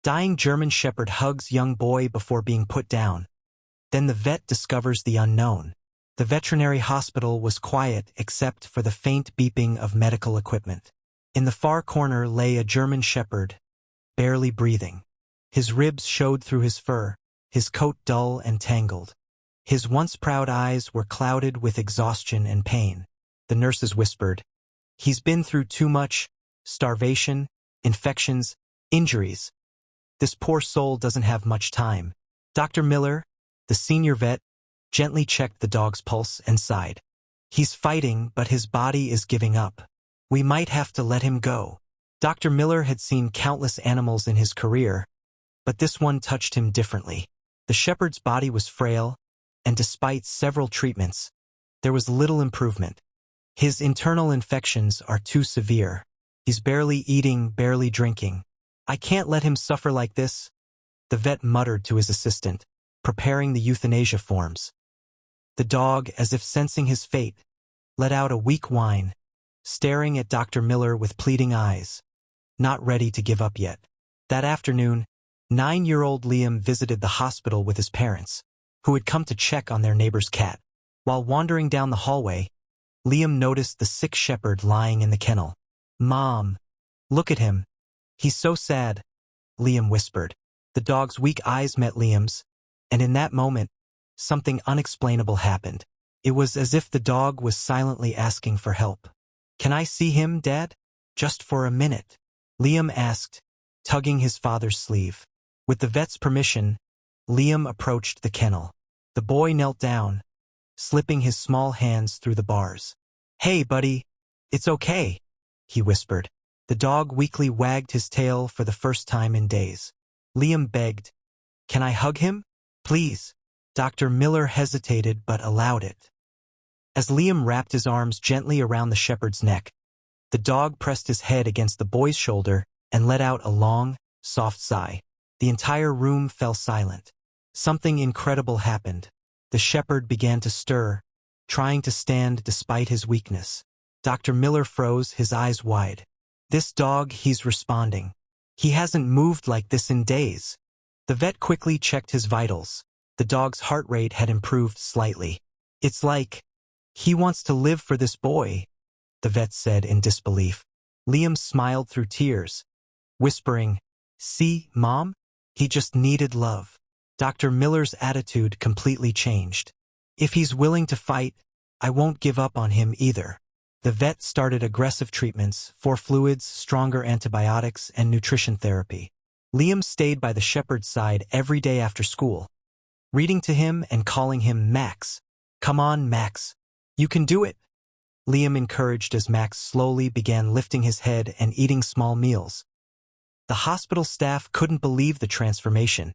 Dying German Shepherd hugs young boy before being put down. Then the vet discovers the unknown. The veterinary hospital was quiet except for the faint beeping of medical equipment. In the far corner lay a German Shepherd, barely breathing. His ribs showed through his fur, his coat dull and tangled. His once proud eyes were clouded with exhaustion and pain. The nurses whispered, "He's been through too much, starvation, infections, injuries. This poor soul doesn't have much time." Dr. Miller, the senior vet, gently checked the dog's pulse and sighed. "He's fighting, but his body is giving up. We might have to let him go." Dr. Miller had seen countless animals in his career, but this one touched him differently. The shepherd's body was frail, and despite several treatments, there was little improvement. His internal infections are too severe. He's barely eating, barely drinking. "I can't let him suffer like this," the vet muttered to his assistant, preparing the euthanasia forms. The dog, as if sensing his fate, let out a weak whine, staring at Dr. Miller with pleading eyes, not ready to give up yet. That afternoon, 9-year-old Liam visited the hospital with his parents, who had come to check on their neighbor's cat. While wandering down the hallway, Liam noticed the sick shepherd lying in the kennel. "Mom, look at him. He's so sad," Liam whispered. The dog's weak eyes met Liam's, and in that moment, something unexplainable happened. It was as if the dog was silently asking for help. "Can I see him, Dad? Just for a minute?" Liam asked, tugging his father's sleeve. With the vet's permission, Liam approached the kennel. The boy knelt down, slipping his small hands through the bars. "Hey, buddy, it's okay," he whispered. The dog weakly wagged his tail for the first time in days. Liam begged, "Can I hug him? Please?" Dr. Miller hesitated but allowed it. As Liam wrapped his arms gently around the shepherd's neck, the dog pressed his head against the boy's shoulder and let out a long, soft sigh. The entire room fell silent. Something incredible happened. The shepherd began to stir, trying to stand despite his weakness. Dr. Miller froze, his eyes wide. "This dog, he's responding. He hasn't moved like this in days." The vet quickly checked his vitals. The dog's heart rate had improved slightly. "It's like he wants to live for this boy," the vet said in disbelief. Liam smiled through tears, whispering, "See, Mom? He just needed love." Dr. Miller's attitude completely changed. "If he's willing to fight, I won't give up on him either." The vet started aggressive treatments for fluids, stronger antibiotics, and nutrition therapy. Liam stayed by the shepherd's side every day after school, reading to him and calling him Max. "Come on, Max. You can do it," Liam encouraged as Max slowly began lifting his head and eating small meals. The hospital staff couldn't believe the transformation.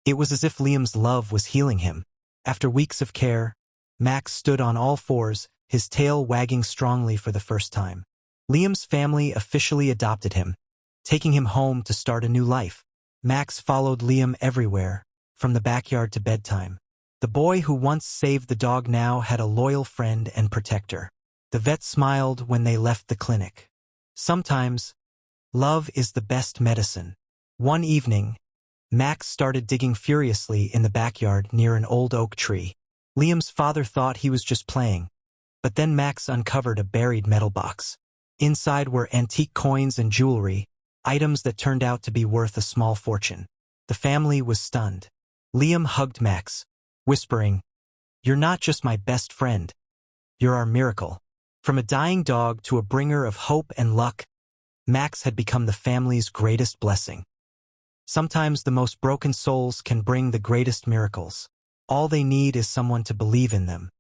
It was as if Liam's love was healing him. After weeks of care, Max stood on all fours, his tail wagging strongly for the first time. Liam's family officially adopted him, taking him home to start a new life. Max followed Liam everywhere, from the backyard to bedtime. The boy who once saved the dog now had a loyal friend and protector. The vet smiled when they left the clinic. Sometimes, love is the best medicine. One evening, Max started digging furiously in the backyard near an old oak tree. Liam's father thought he was just playing, but then Max uncovered a buried metal box. Inside were antique coins and jewelry, items that turned out to be worth a small fortune. The family was stunned. Liam hugged Max, whispering, "You're not just my best friend. You're our miracle." From a dying dog to a bringer of hope and luck, Max had become the family's greatest blessing. Sometimes the most broken souls can bring the greatest miracles. All they need is someone to believe in them.